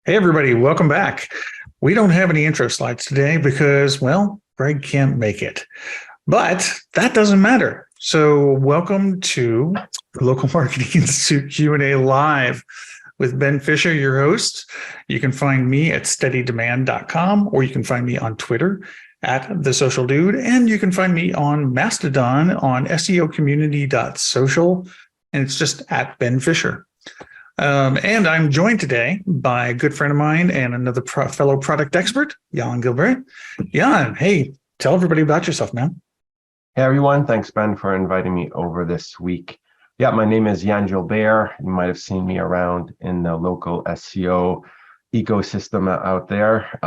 Hey, everybody, welcome back. We don't have any intro slides today because, well, Greg can't make it, but that doesn't matter. So welcome to the Local Marketing Institute Q&A Live with Ben Fisher, your host. You can find me at steadydemand.com, or you can find me on Twitter at The Social Dude, and you can find me on Mastodon on seocommunity.social, and it's just at Ben Fisher. And I'm joined today by a good friend of mine and another fellow product expert, Jan Gilbert. Jan, hey, tell everybody about yourself, man. Hey, everyone. Thanks, Ben, for inviting me over this week. Yeah, my name is Jan Gilbert. You might have seen me around in the local SEO ecosystem out there.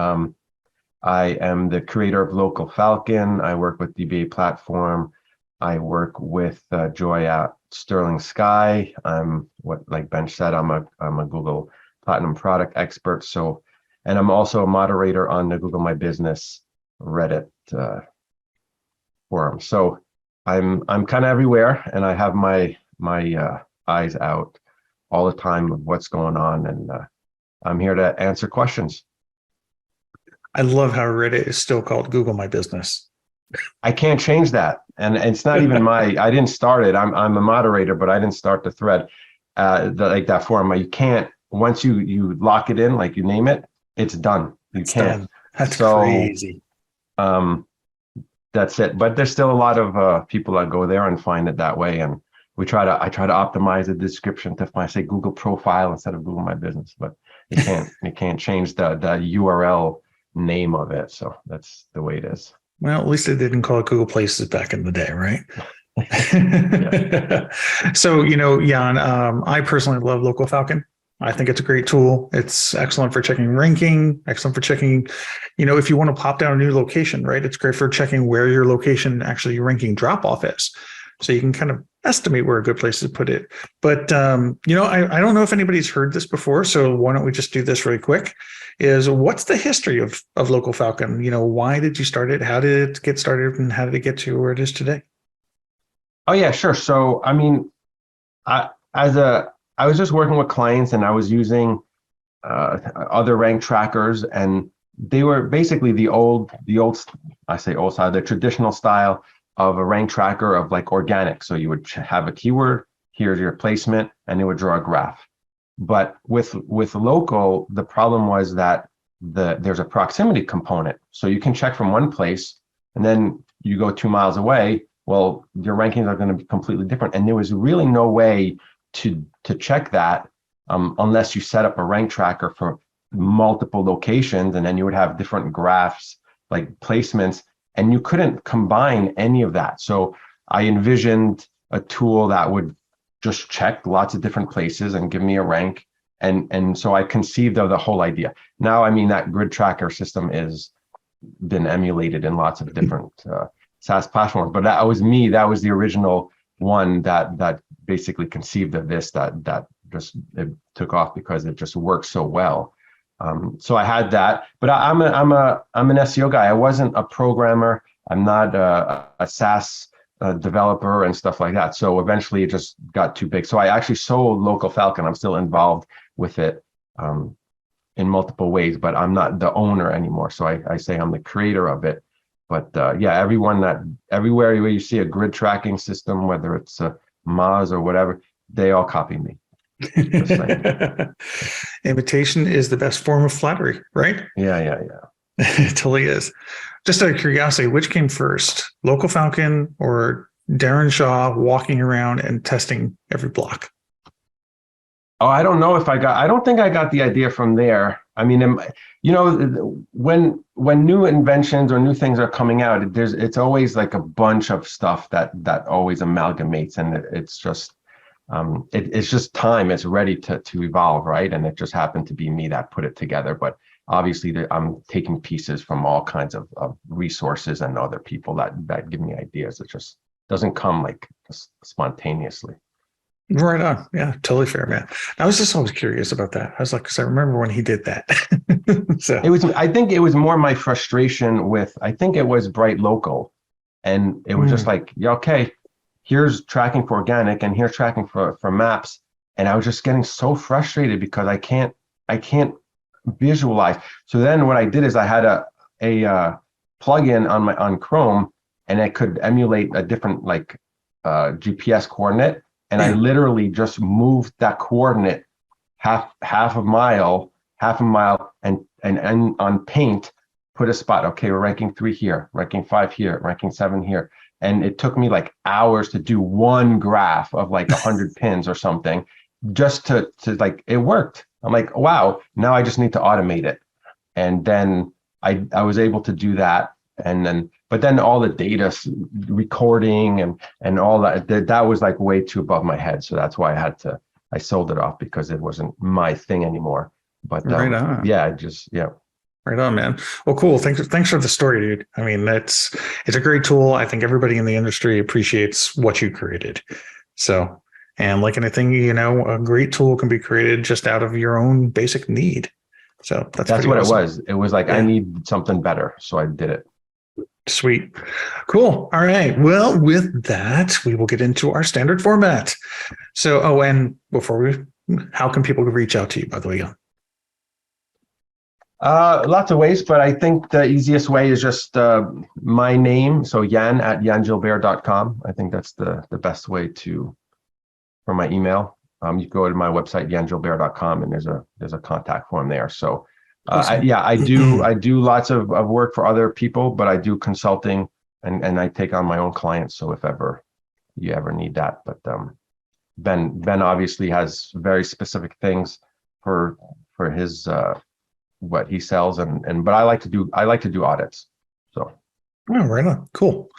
I am the creator of Local Falcon. I work with DBA Platform. I work with Joy at Sterling Sky. I'm like Ben said, I'm a Google Platinum product expert. And I'm also a moderator on the Google My Business Reddit forum. So I'm kind of everywhere, and I have my eyes out all the time of what's going on, and I'm here to answer questions. I love how Reddit is still called Google My Business. I can't change that, and it's not even I didn't start it. I'm a moderator, but I didn't start the thread, like that forum. You can't, once you lock it in, like you name it, it's done. It's can't. Done. That's crazy. That's it. But there's still a lot of people that go there and find it that way, and I try to optimize the description to say Google Profile instead of Google My Business, but you can't change the URL name of it. So that's the way it is. Well, at least they didn't call it Google Places back in the day, right? So, Jan, I personally love Local Falcon. I think it's a great tool. It's excellent for checking ranking, excellent for checking, if you want to pop down a new location, right? It's great for checking where your location actually ranking drop-off is. So you can kind of estimate where a good place to put it. But, I don't know if anybody's heard this before, so why don't we just do this really quick, is what's the history of Local Falcon? Why did you start it? How did it get started, and how did it get to where it is today? Oh, yeah, sure. So, I mean, I was just working with clients, and I was using other rank trackers, and they were basically the traditional style of a rank tracker of like organic. So you would have a keyword, here's your placement, and it would draw a graph. But with local, the problem was that there's a proximity component. So you can check from one place, and then you go 2 miles away. Well, your rankings are going to be completely different. And there was really no way to check that unless you set up a rank tracker for multiple locations, and then you would have different graphs like placements, and you couldn't combine any of that. So I envisioned a tool that would just check lots of different places and give me a rank. And so I conceived of the whole idea. Now, I mean, that grid tracker system is been emulated in lots of different SaaS platforms, but that was me. That was the original one that basically conceived of this, that just it took off because it just works so well. So I had that, but I'm an SEO guy. I wasn't a programmer. I'm not a SaaS developer and stuff like that. So eventually it just got too big. So I actually sold Local Falcon. I'm still involved with it in multiple ways, but I'm not the owner anymore. So I say I'm the creator of it. But yeah, everywhere where you see a grid tracking system, whether it's a Moz or whatever, they all copy me. Imitation is the best form of flattery, right? Yeah. It totally is. Just out of curiosity, which came first, Local Falcon or Darren Shaw walking around and testing every block? Oh, I don't know if I don't think I got the idea from there. I mean, when new inventions or new things are coming out, it's always like a bunch of stuff that always amalgamates, and it's just it's just time. It's ready to evolve, right? And it just happened to be me that put it together. But obviously, I'm taking pieces from all kinds of resources and other people that give me ideas. It just doesn't come like just spontaneously. Right on. Yeah, totally fair, man. I was just always curious about that. I was like, because I remember when he did that. So I think it was more my frustration with, I think it was Bright Local, and it was just like, yeah, okay, here's tracking for organic and here's tracking for maps. And I was just getting so frustrated because I can't visualize. So then what I did is I had a plugin on Chrome, and it could emulate a different like GPS coordinate, and I literally just moved that coordinate half a mile, and on Paint put a spot. Okay, we're ranking 3 here, ranking 5 here, ranking 7 here. And it took me like hours to do one graph of like 100 pins or something, just to like, it worked. I'm like, wow, now I just need to automate it. And then I was able to do that. And then, but then all the data recording and all that was like way too above my head. So that's why I sold it off, because it wasn't my thing anymore. But Right on. yeah, Right on, man. Well, cool. Thanks for the story, dude. I mean, it's a great tool. I think everybody in the industry appreciates what you created. So, and like anything, a great tool can be created just out of your own basic need. So that's what awesome. it was. It was like, I need something better. So I did it. Sweet. Cool. All right. Well, with that, we will get into our standard format. So, and how can people reach out to you, by the way? Lots of ways, but I think the easiest way is just my name. So yan@yangilbert.com. I think that's the best way for my email. You go to my website, yangilbert.com, and there's a contact form there. So I do lots of work for other people, but I do consulting and I take on my own clients. So if you ever need that, but Ben obviously has very specific things for his what he sells, but I like to do audits. So right on. Cool.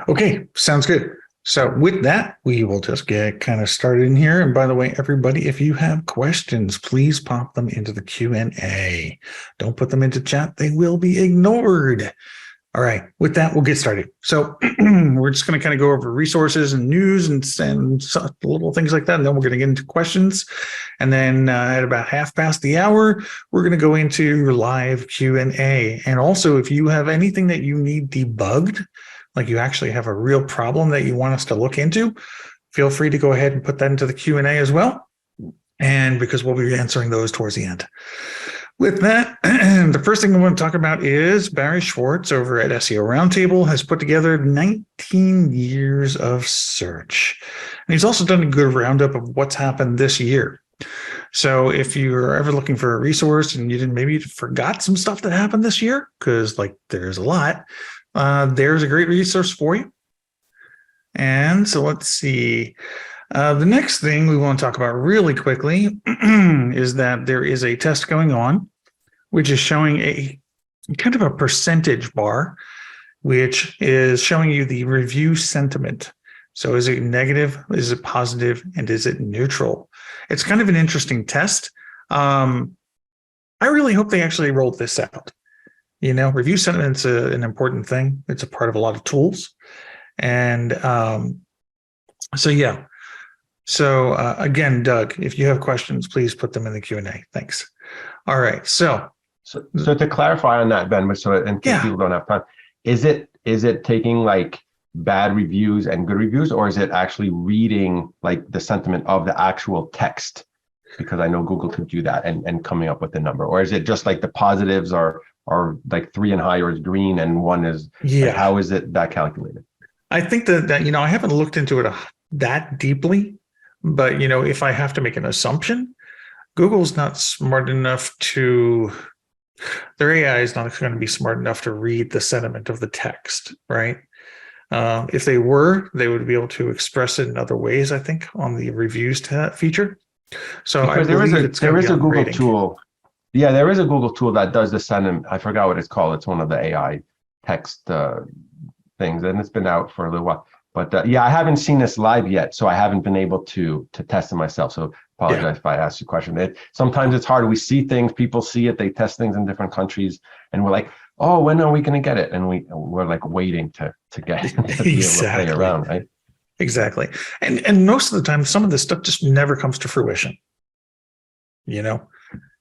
Okay, sounds good. So with that, we will just get kind of started in here. And by the way, everybody, if you have questions, please pop them into the Q&A. Don't put them into chat. They will be ignored. All right, with that, we'll get started. So we're just going to kind of go over resources and news and little things like that. And then we're going to get into questions. And then at about 1:30, we're going to go into live Q&A. And also, if you have anything that you need debugged, like you actually have a real problem that you want us to look into, feel free to go ahead and put that into the Q&A as well. And because we'll be answering those towards the end. With that, the first thing I want to talk about is Barry Schwartz over at SEO Roundtable has put together 19 years of search. And he's also done a good roundup of what's happened this year. So if you're ever looking for a resource and maybe you forgot some stuff that happened this year, because like there's a lot, there's a great resource for you. And so let's see. The next thing we want to talk about really quickly is that there is a test going on, which is showing a kind of a percentage bar, which is showing you the review sentiment. So is it negative? Is it positive? And is it neutral? It's kind of an interesting test. I really hope they actually rolled this out. Review sentiment's an important thing. It's a part of a lot of tools. And so, yeah. So again, Doug, if you have questions, please put them in the Q&A. Thanks. All right. So to clarify on that, Ben, in case people don't have time, is it taking like bad reviews and good reviews, or is it actually reading like the sentiment of the actual text? Because I know Google could do that and coming up with the number, or is it just like the positives are like 3 and higher is green and 1 is like, how is it that calculated? I think that I haven't looked into it that deeply. But, if I have to make an assumption, Google's not smart enough their AI is not going to be smart enough to read the sentiment of the text, right? If they were, they would be able to express it in other ways, I think, on the reviews feature. So because there is a Google tool. Yeah, there is a Google tool that does the sentiment. I forgot what it's called. It's one of the AI text things, and it's been out for a little while. But I haven't seen this live yet, so I haven't been able to test it myself. So apologize if I asked you a question. Sometimes it's hard. We see things, people see it, they test things in different countries, and we're like, oh, when are we going to get it? And we're like waiting to get it, to be able to play around, right? Exactly. And most of the time, some of this stuff just never comes to fruition,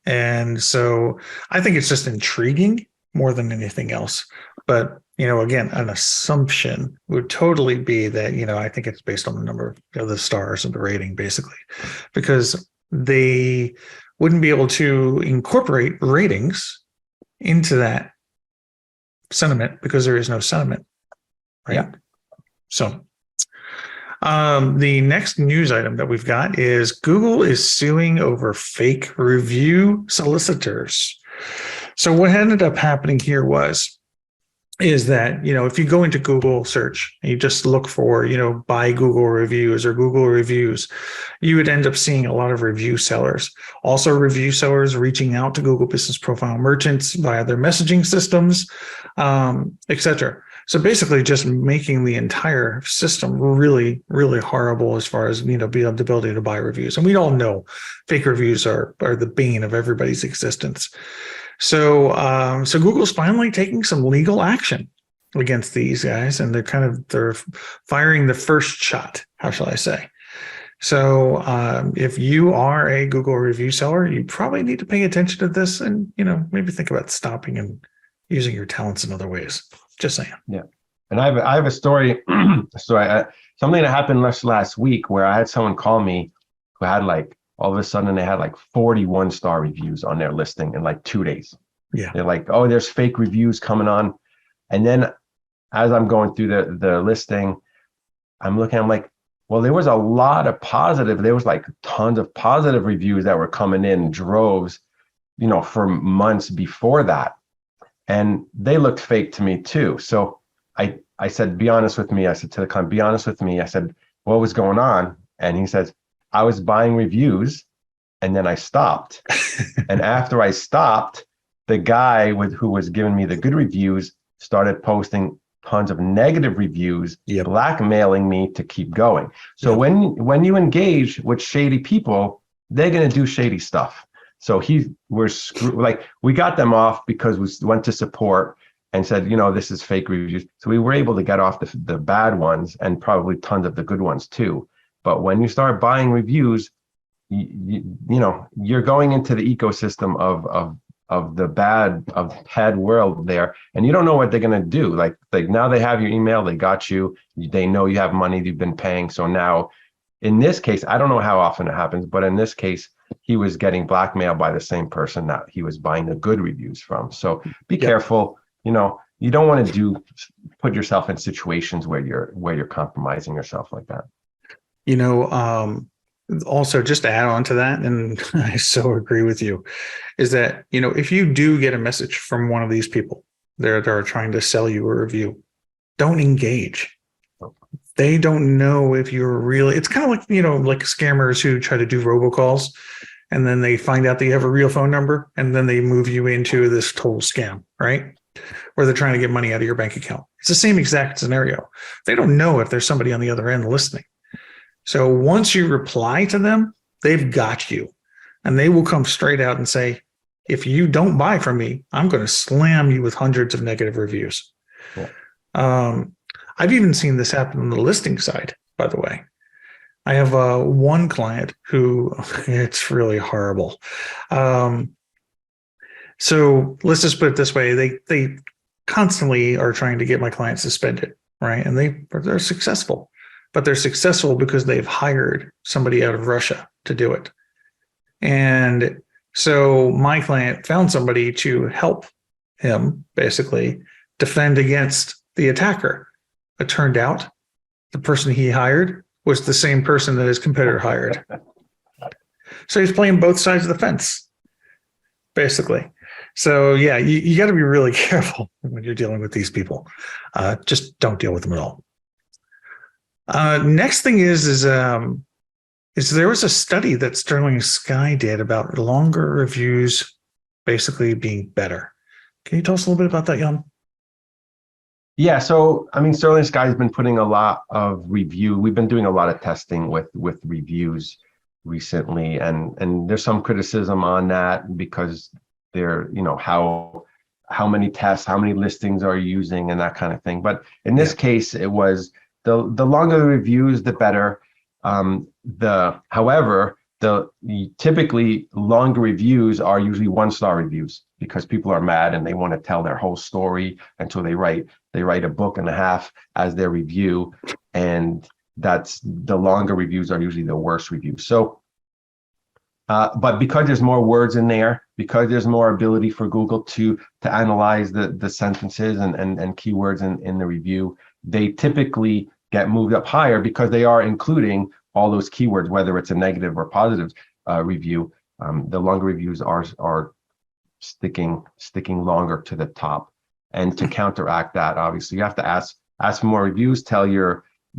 And so I think it's just intriguing more than anything else. But again, an assumption would totally be that, I think it's based on the number of the stars and the rating, basically, because wouldn't be able to incorporate ratings into that sentiment because there is no sentiment, right? Yeah. So the next news item that we've got is Google is suing over fake review solicitors. So what ended up happening here is that, if you go into Google search and you just look for, buy Google reviews or Google reviews, you would end up seeing a lot of review sellers. Also review sellers reaching out to Google Business Profile merchants via their messaging systems, etc. So basically just making the entire system really, really horrible as far as, the ability to buy reviews. And we all know fake reviews are the bane of everybody's existence. So Google's finally taking some legal action against these guys, and they're firing the first shot. How shall I say? So if you are a Google review seller, you probably need to pay attention to this, and maybe think about stopping and using your talents in other ways. Just saying. Yeah, and I have a story. Something that happened last week where I had someone call me who had all of a sudden they had 41-star reviews on their listing in 2 days. Yeah. They're like, oh, there's fake reviews coming on. And then as I'm going through the listing, I'm like, well, there was a lot of positive. There was tons of positive reviews that were coming in droves, for months before that. And they looked fake to me too. So I said, be honest with me. I said to the client, be honest with me. I said, what was going on? And he says, I was buying reviews and then I stopped. And after I stopped, the guy who was giving me the good reviews started posting tons of negative reviews, yep, blackmailing me to keep going. So yep, when you engage with shady people, they're going to do shady stuff. So we got them off because we went to support and said, this is fake reviews. So we were able to get off the bad ones and probably tons of the good ones too. But when you start buying reviews, you're going into the ecosystem of the bad world there, and you don't know what they're gonna do. Like now they have your email, they got you, they know you have money you've been paying. So now, in this case, I don't know how often it happens, but in this case, he was getting blackmailed by the same person that he was buying the good reviews from. So be careful. You don't want to put yourself in situations where you're compromising yourself like that. Also, just to add on to that, and I so agree with you, is that, if you do get a message from one of these people that are trying to sell you a review, don't engage. They don't know if you're really, it's kind of like scammers who try to do robocalls and then they find out that you have a real phone number and then they move you into this total scam, right? Where they're trying to get money out of your bank account. It's the same exact scenario. They don't know if there's somebody on the other end listening. So once you reply to them, they've got you, and they will come straight out and say, if you don't buy from me, I'm going to slam you with hundreds of negative reviews. Yeah. I've even seen this happen on the listing side, by the way. I have one client who, it's really horrible. So let's just put it this way. They constantly are trying to get my clients suspended, right? And they're successful. But they're successful because they've hired somebody out of Russia to do it. And so my client found somebody to help him basically defend against the attacker. It turned out the person he hired was the same person that his competitor hired. So he's playing both sides of the fence, basically. So yeah, you got to be really careful when you're dealing with these people. Just don't deal with them at all. Next thing is there was a study that Sterling Sky did about longer reviews basically being better. Can you tell us a little bit about that, Jan? Yeah, so Sterling Sky has been putting a lot of review. We've been doing a lot of testing with reviews recently, and there's some criticism on that because they're, how many tests, how many listings are you using, and that kind of thing. But in this case, it was the longer the reviews, the better. However, typically longer reviews are usually 1-star reviews because people are mad and they want to tell their whole story, and so they write a book and a half as their review, and that's the longer reviews are usually the worst reviews. So But because there's more words in there, because there's more ability for Google to analyze the sentences and keywords in the review, they typically get moved up higher because they are including all those keywords, whether it's a negative or positive review. The longer reviews are sticking longer to the top. And to counteract that, obviously, you have to ask for more reviews.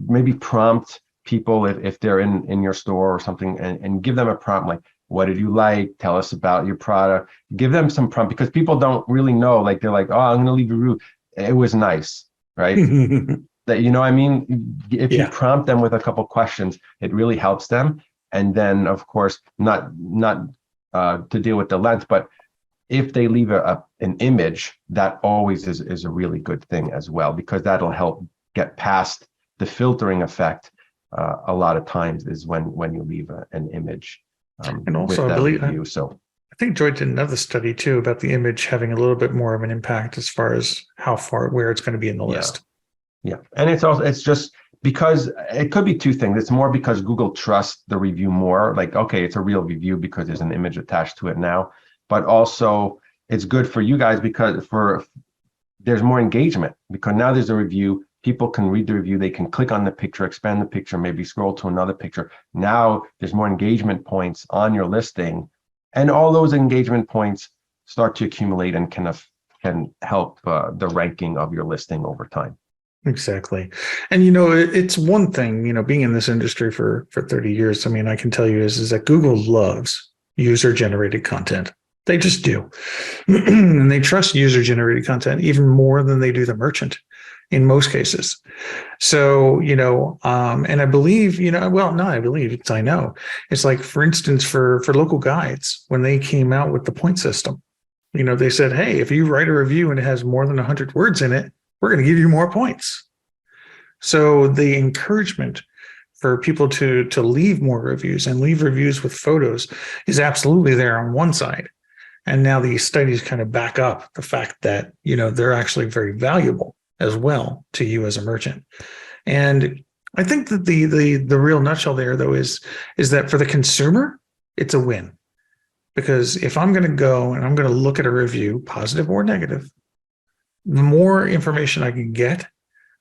Maybe prompt people if they're in your store or something, and give them a prompt like, what did you like? Tell us about your product. Give them some prompt, because people don't really know. Like, they're like, oh, I'm going to leave a review. It was nice, right? That, you know what I mean? If you prompt them with a couple questions, it really helps them. And then, of course, not to deal with the length, but if they leave an image, that always is a really good thing as well, because that'll help get past the filtering effect. A lot of times is when you leave an image. And also, with I believe, review. So I think Joy did another study too about the image having a little bit more of an impact as far as where it's going to be in the list. Yeah, and it's just because it could be two things. It's more because Google trusts the review more. Like, okay, it's a real review because there's an image attached to it now. But also, it's good for you guys because there's more engagement, because now there's a review. People can read the review, they can click on the picture, expand the picture, maybe scroll to another picture. Now there's more engagement points on your listing, and all those engagement points start to accumulate and can help the ranking of your listing over time. Exactly. And, it's one thing, being in this industry for 30 years, I mean, I can tell you is that Google loves user-generated content. They just do. And they trust user-generated content even more than they do the merchant in most cases. So, and I believe, well, not I believe, I know. It's like, for instance, for local guides, when they came out with the point system, they said, hey, if you write a review and it has more than 100 words in it, we're going to give you more points. So the encouragement for people to leave more reviews and leave reviews with photos is absolutely there on one side. And now these studies kind of back up the fact that, they're actually very valuable as well to you as a merchant. And I think that the real nutshell there, though, is that for the consumer, it's a win. Because if I'm going to go and I'm going to look at a review, positive or negative, the more information I can get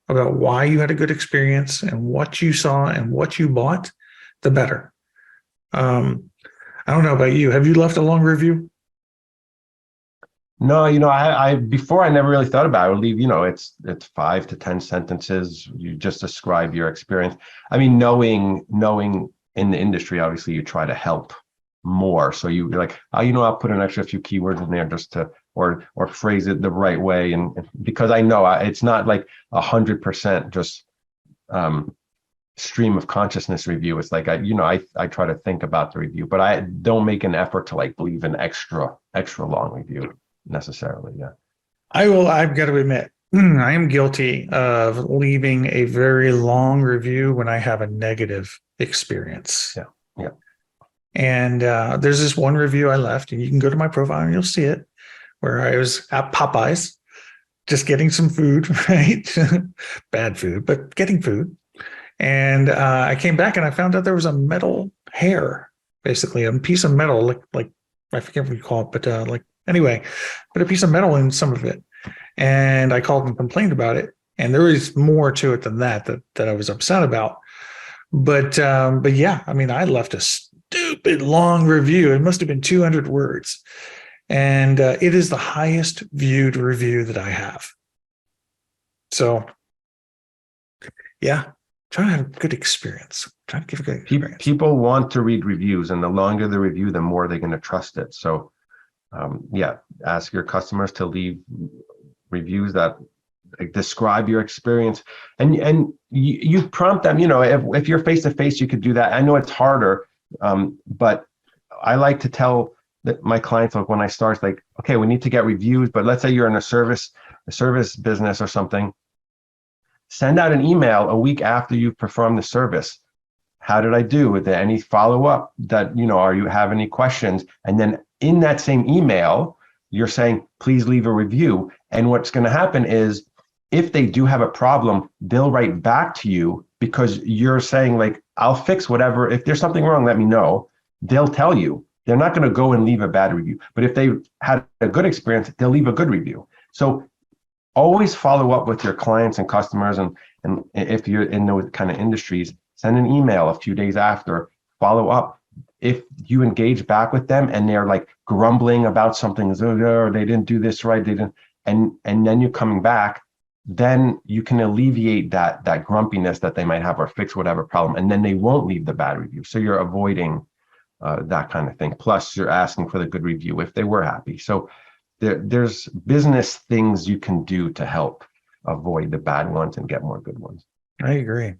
about why you had a good experience and what you saw and what you bought, the better. I don't know about you. Have you left a long review? No, I before I never really thought about it. I would leave, it's 5 to 10 sentences. You just describe your experience. I mean, knowing in the industry, obviously you try to help more. So you're like, oh, I'll put an extra few keywords in there just to, or phrase it the right way. And because I know it's not like 100% just stream of consciousness review. It's like, I try to think about the review, but I don't make an effort to like leave an extra long review necessarily. Yeah. I've got to admit, I am guilty of leaving a very long review when I have a negative experience. Yeah. Yeah. And there's this one review I left, and you can go to my profile and you'll see it, where I was at Popeyes, just getting some food, right? Bad food, but getting food. And I came back and I found out there was a metal hair, basically a piece of metal, like I forget what you call it, but anyway, but a piece of metal in some of it. And I called and complained about it. And there is more to it than that I was upset about. But yeah, I mean, I left a stupid long review. It must have been 200 words. And it is the highest viewed review that I have. So yeah, try to have a good experience. Try to give a good experience. People want to read reviews, and the longer the review, the more they're going to trust it. So ask your customers to leave reviews that describe your experience, and you prompt them. If you're face to face, you could do that. I know it's harder, but I like to tell my clients, like, when I start, like, okay, we need to get reviews, but let's say you're in a service business or something. Send out an email a week after you've performed the service. How did I do? Is there any follow-up that, are you have any questions? And then in that same email, you're saying, please leave a review. And what's going to happen is, if they do have a problem, they'll write back to you, because you're saying, like, I'll fix whatever. If there's something wrong, let me know. They'll tell you. They're not going to go and leave a bad review. But if they had a good experience, they'll leave a good review. So always follow up with your clients and customers. And if you're in those kind of industries, send an email a few days after, follow up. If you engage back with them and they're like grumbling about something, or they didn't do this right, they didn't, and then you're coming back, then you can alleviate that grumpiness that they might have or fix whatever problem, and then they won't leave the bad review. So you're avoiding that kind of thing. Plus, you're asking for the good review if they were happy. So there's business things you can do to help avoid the bad ones and get more good ones. I agree.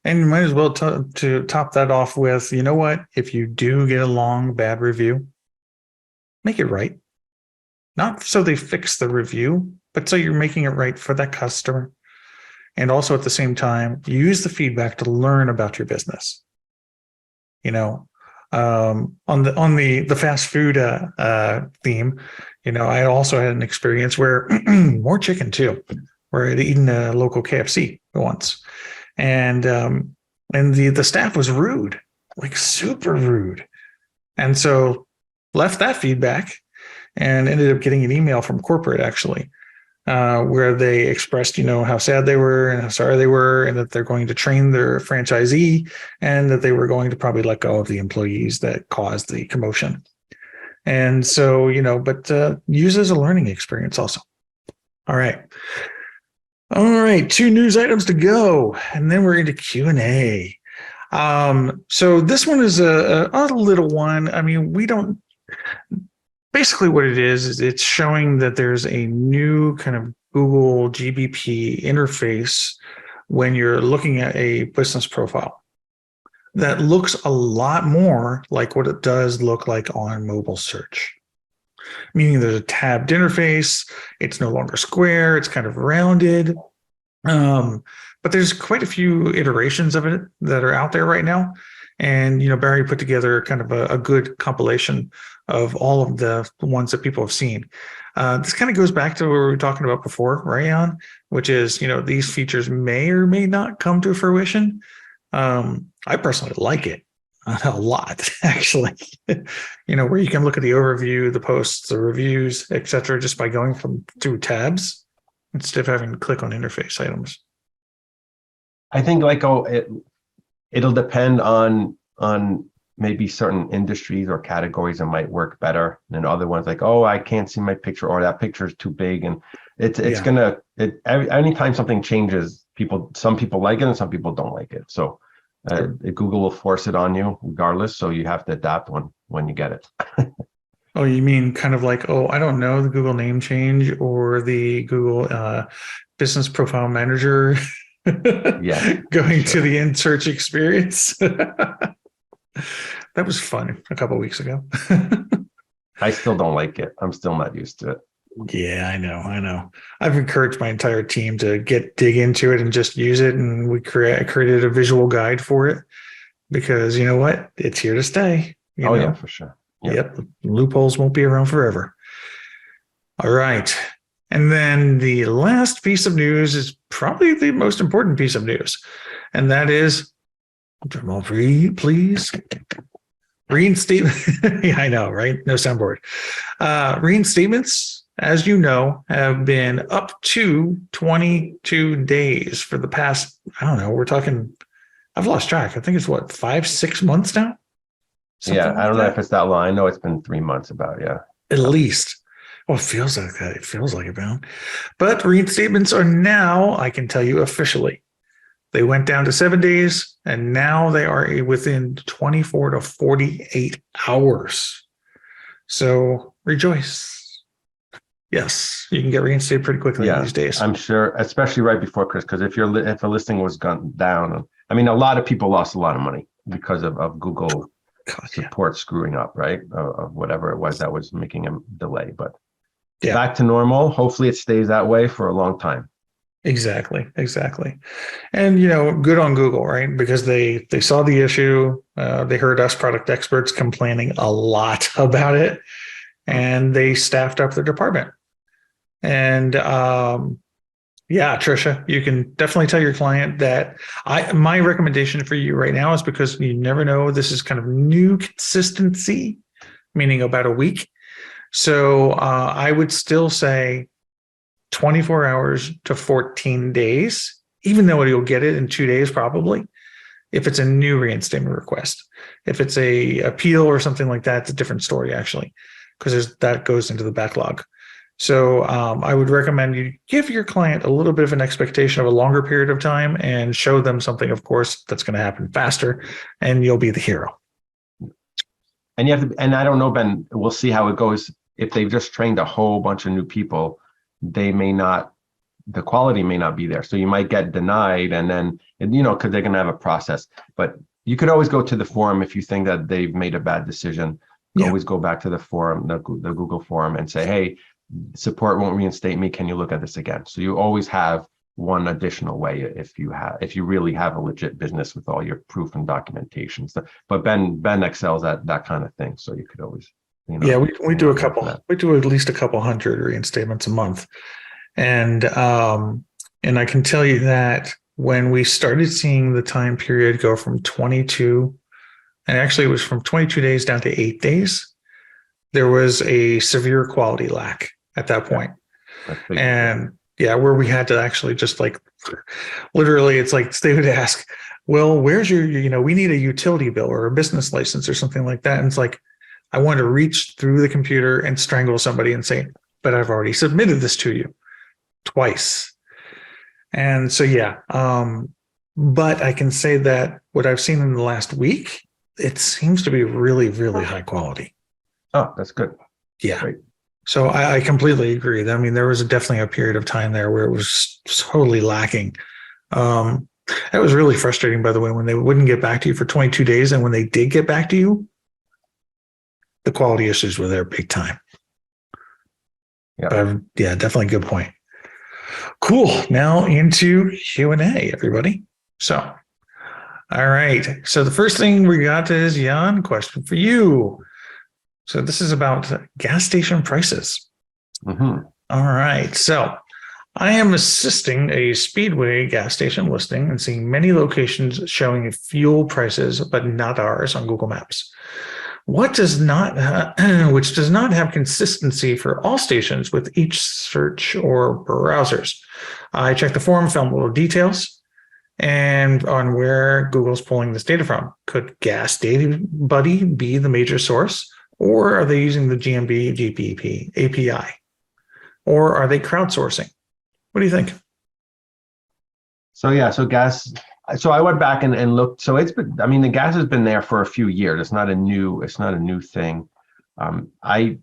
And you might as well to top that off with, you know what? If you do get a long bad review, make it right. Not so they fix the review, but so you're making it right for that customer. And also at the same time, use the feedback to learn about your business. On the fast food theme, I also had an experience where more chicken too, where I'd eaten a local KFC once, and the staff was rude, like super rude, and so left that feedback and ended up getting an email from corporate actually, where they expressed, how sad they were and how sorry they were, and that they're going to train their franchisee, and that they were going to probably let go of the employees that caused the commotion. And so, but use as a learning experience also. All right. 2 news items to go, and then we're into Q&A. So this one is a little one. I mean, basically what it is it's showing that there's a new kind of Google GBP interface when you're looking at a business profile that looks a lot more like what it does look like on mobile search. Meaning there's a tabbed interface, it's no longer square, it's kind of rounded. But there's quite a few iterations of it that are out there right now. And, Barry put together kind of a good compilation of all of the ones that people have seen. This kind of goes back to what we were talking about before, right, Jan? Which is, these features may or may not come to fruition. I personally like it a lot, actually. Where you can look at the overview, the posts, the reviews, etc., just by going through tabs instead of having to click on interface items. I think it'll depend on maybe certain industries or categories that might work better than other ones. Like, I can't see my picture, or that picture is too big, and anytime something changes, some people like it and some people don't like it. So Google will force it on you regardless. So you have to adapt when you get it. Oh, you mean kind of like, I don't know, the Google name change or the Google business profile manager going to the in-search experience. That was fun a couple of weeks ago. I still don't like it. I'm still not used to it. Yeah, I know. I've encouraged my entire team to dig into it and just use it. And we created a visual guide for it because you know what? It's here to stay. Yeah, for sure. Yep. Loopholes won't be around forever. All right. And then the last piece of news is probably the most important piece of news. And that is, drum roll, please. Reinstatement. Yeah, I know, right? No soundboard. Reinstatements, as you know, have been up to 22 days for the past, I don't know, we're talking, I've lost track. I think it's 5-6 months now? Something I don't know if it's that long. I know it's been 3 months about, At least. Well, it feels like that. It feels like about. But reinstatements are now, I can tell you officially, they went down to 7 days, and now they are within 24 to 48 hours. So rejoice. Yes, you can get reinstated pretty quickly these days. I'm sure, especially right before Christmas, because if a listing was gone down, I mean, a lot of people lost a lot of money because of Google support screwing up, right? Of whatever it was that was making a delay. But back to normal. Hopefully it stays that way for a long time. Exactly. And, good on Google, right? Because they saw the issue. They heard us product experts complaining a lot about it, and they staffed up their department. And, Yeah, Trisha, you can definitely tell your client that my recommendation for you right now is, because you never know, this is kind of new consistency, meaning about a week. So I would still say 24 hours to 14 days, even though you'll get it in 2 days probably, if it's a new reinstatement request. If it's a appeal or something like that, it's a different story actually, because that goes into the backlog. So I would recommend you give your client a little bit of an expectation of a longer period of time and show them something, of course, that's going to happen faster, and you'll be the hero. And you have to, and I don't know, Ben, we'll see how it goes. If they've just trained a whole bunch of new people, they may not, the quality may not be there. So you might get denied, and then, because they're going to have a process. But you could always go to the forum if you think that they've made a bad decision. Yeah. Always go back to the forum, the Google forum, and say, hey, support won't reinstate me. Can you look at this again? So you always have one additional way if you really have a legit business with all your proof and documentation. So, but Ben excels at that kind of thing. So you could always, yeah, we do a couple. We do at least a couple hundred reinstatements a month, and I can tell you that when we started seeing the time period go from 22, and actually it was from 22 days down to 8 days, there was a severe quality lack at that point. And yeah, where we had to actually just like, literally, it's like they would ask, well, where's your, we need a utility bill or a business license or something like that. And it's like, I want to reach through the computer and strangle somebody and say, but I've already submitted this to you twice. And so, yeah. But I can say that what I've seen in the last week, it seems to be really, really high quality. Oh, that's good. Yeah. Great. So I completely agree. I mean, there was definitely a period of time there where it was totally lacking. That was really frustrating, by the way, when they wouldn't get back to you for 22 days. And when they did get back to you, the quality issues were there big time. Yeah. Yeah, definitely good point. Cool. Now into Q&A, everybody. So, all right. So the first thing we got is, Jan, question for you. So this is about gas station prices. Mm-hmm. All right. So I am assisting a Speedway gas station listing and seeing many locations showing fuel prices, but not ours on Google Maps. Which does not have consistency for all stations with each search or browsers. I checked the forum, found little details and on where Google's pulling this data from. Could Gas Data Buddy be the major source? Or are they using the GBP API? Or are they crowdsourcing? What do you think? So yeah, so I went back and looked. So it's been, I mean, the gas has been there for a few years. It's not a new thing. I've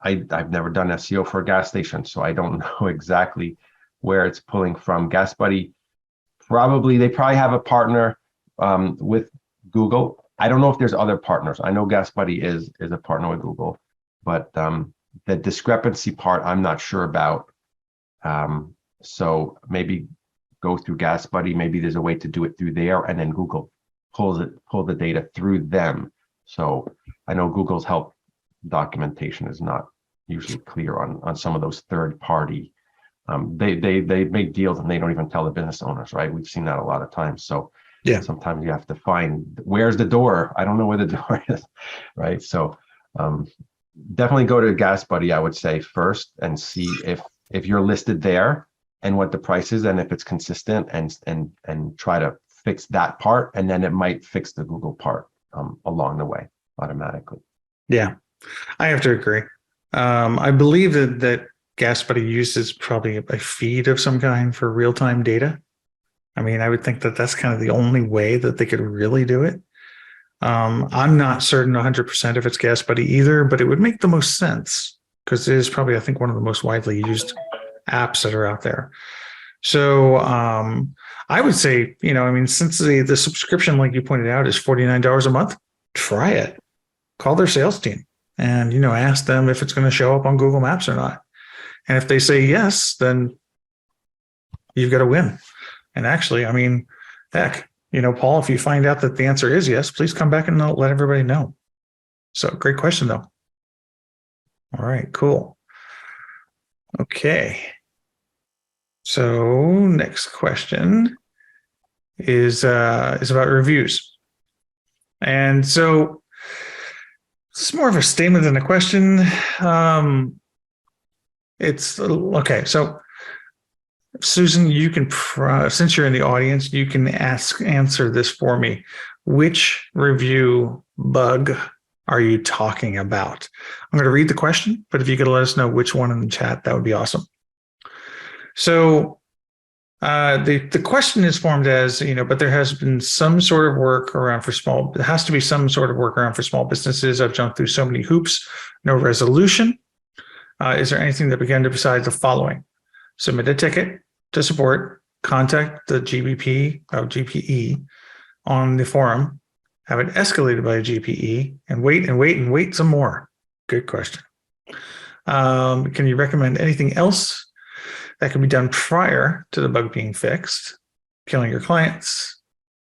never done SEO for a gas station, so I don't know exactly where it's pulling from. Gas Buddy, they probably have a partner with Google. I don't know if there's other partners. I know Gas Buddy is a partner with Google, but the discrepancy part I'm not sure about. So maybe go through Gas Buddy. Maybe there's a way to do it through there, and then Google pull the data through them. So I know Google's help documentation is not usually clear on some of those third party. They make deals and they don't even tell the business owners, right? We've seen that a lot of times. So yeah, sometimes you have to find where's the door. I don't know where the door is, right? So definitely go to Gas Buddy, I would say, first, and see if you're listed there and what the price is, and if it's consistent, and try to fix that part, and then it might fix the Google part along the way automatically. Yeah, I have to agree. I believe that Gas Buddy uses probably a feed of some kind for real-time data. I mean, I would think that that's kind of the only way that they could really do it. I'm not certain 100% if it's Gas Buddy either, but it would make the most sense because it is probably, I think, one of the most widely used apps that are out there. So I would say, since the subscription, like you pointed out, is $49 a month, try it. Call their sales team and, ask them if it's going to show up on Google Maps or not. And if they say yes, then you've got to win. And actually, heck, Paul, if you find out that the answer is yes, please come back and let everybody know. So great question, though. All right, cool. Okay. So next question is about reviews. And so it's more of a statement than a question. It's okay. So Susan, you can, since you're in the audience, you can answer this for me. Which review bug are you talking about? I'm going to read the question, but if you could let us know which one in the chat, that would be awesome. So the question is formed as, but there has been some sort of work around for small, there has to be some sort of workaround for small businesses. I've jumped through so many hoops, no resolution. Is there anything that began to besides the following? Submit a ticket to support, contact the GBP or GPE on the forum, have it escalated by a GPE, and wait some more. Good question. Can you recommend anything else that can be done prior to the bug being fixed? Killing your clients.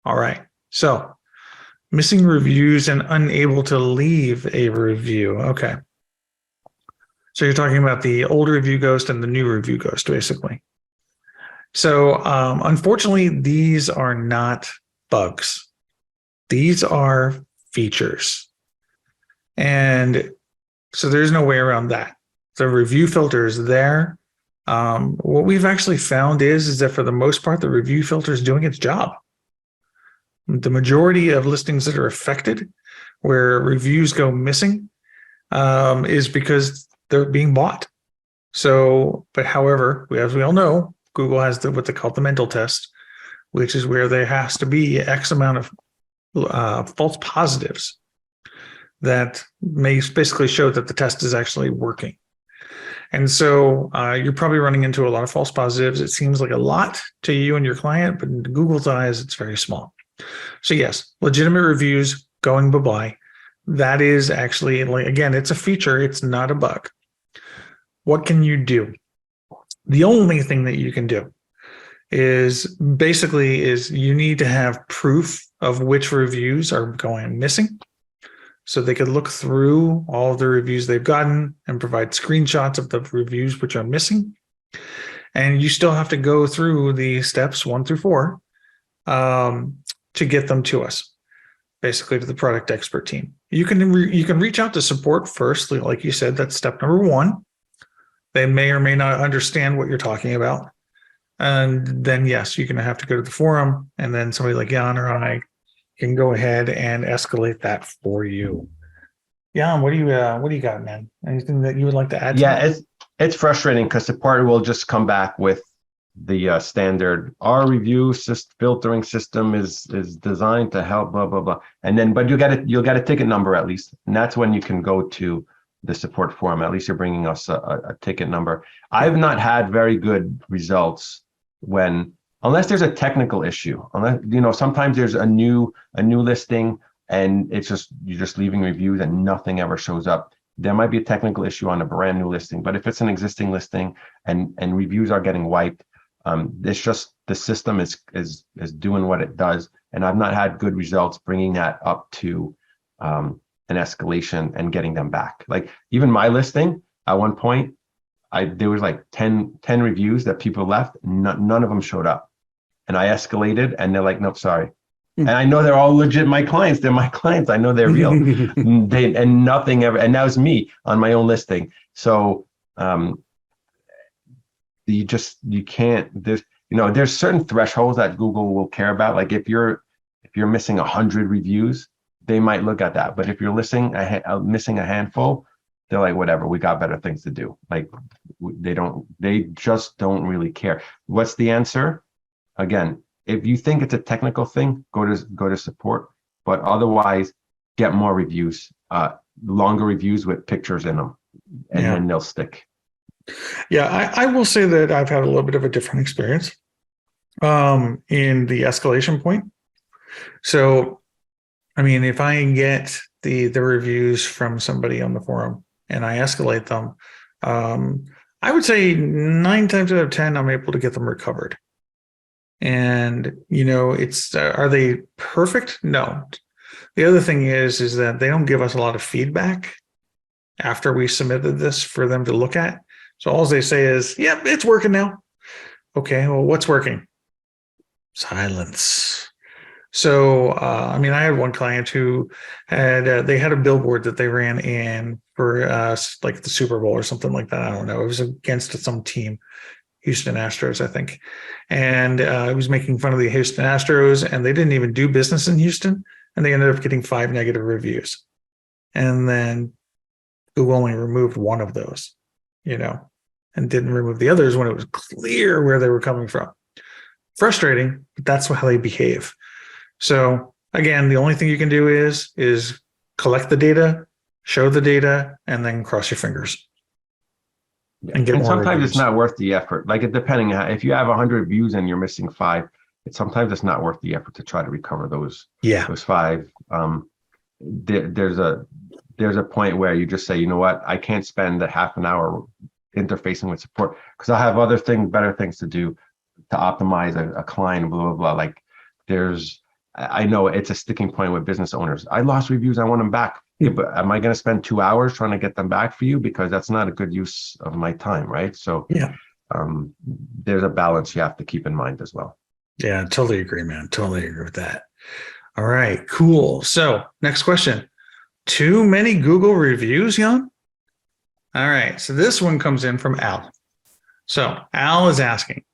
All right. So missing reviews and unable to leave a review. Okay. So you're talking about the old review ghost and the new review ghost, basically. So unfortunately, these are not bugs. These are features. And so there's no way around that. The review filter is there. What we've actually found is that for the most part, the review filter is doing its job. The majority of listings that are affected where reviews go missing is because they're being bought. So, but however, as we all know, Google has what they call the mental test, which is where there has to be X amount of false positives that may basically show that the test is actually working. And so you're probably running into a lot of false positives. It seems like a lot to you and your client, but in Google's eyes, it's very small. So yes, legitimate reviews going bye-bye. That is actually, again, it's a feature. It's not a bug. What can you do? The only thing that you can do is you need to have proof of which reviews are going missing. So they could look through all of the reviews they've gotten and provide screenshots of the reviews which are missing. And you still have to go through the steps 1 through 4 to get them to us, basically to the product expert team. You can reach out to support first, like you said, that's step number 1. They may or may not understand what you're talking about. And then, yes, you're going to have to go to the forum, and then somebody like Jan or I can go ahead and escalate that for you. Jan, what do you got, man? Anything that you would like to add? Yeah, it's frustrating because support will just come back with the standard. Our review filtering system is designed to help blah blah blah, and then but you'll get a ticket number at least, and that's when you can go to the support forum. At least you're bringing us a ticket number. I've not had very good results unless there's a technical issue. Unless sometimes there's a new listing and you're just leaving reviews and nothing ever shows up. There might be a technical issue on a brand new listing, but if it's an existing listing and reviews are getting wiped, it's just the system is doing what it does, and I've not had good results bringing that up to an escalation and getting them back. Like even my listing at one point, there was like 10 reviews that people left. None of them showed up, and I escalated, and they're like, "Nope, sorry." And I know they're all legit my clients. They're my clients. I know they're real. And nothing ever. And that was me on my own listing. So you can't. There's certain thresholds that Google will care about. Like if you're missing 100 reviews, they might look at that. But if you're missing a handful, they're like, whatever. We got better things to do. Like they just don't really care. What's the answer? Again, if you think it's a technical thing, go to support. But otherwise, get more reviews, longer reviews with pictures in them, and then they'll stick. Yeah, I will say that I've had a little bit of a different experience in the escalation point. So, I mean, if I get the reviews from somebody on the forum and I escalate them, I would say 9 times out of 10, I'm able to get them recovered. And, it's, are they perfect? No. The other thing is that they don't give us a lot of feedback after we submitted this for them to look at. So all they say is, yep, it's working now. Okay, well, what's working? Silence. So, I mean, I had one client who had they had a billboard that they ran in for like the Super Bowl or something like that. I don't know. It was against some team, Houston Astros, I think, and it was making fun of the Houston Astros, and they didn't even do business in Houston, and they ended up getting 5 negative reviews, and then Google only removed one of those, and didn't remove the others when it was clear where they were coming from. Frustrating, but that's how they behave. So again, the only thing you can do is collect the data, show the data, and then cross your fingers. And sometimes it's not worth the effort. Like, depending on if you have 100 views and you're missing 5, sometimes it's not worth the effort to try to recover those 5. There's a point where you just say, you know what, I can't spend a half an hour interfacing with support because I have better things to do to optimize a client, blah, blah, blah. Like, I know it's a sticking point with business owners. I lost reviews, I want them back. Yeah, but am I going to spend 2 hours trying to get them back for you? Because that's not a good use of my time, right? So there's a balance you have to keep in mind as well. Yeah, totally agree, man. Totally agree with that. All right, cool. So next question. Too many Google reviews, Jan? All right, so this one comes in from Al. So Al is asking,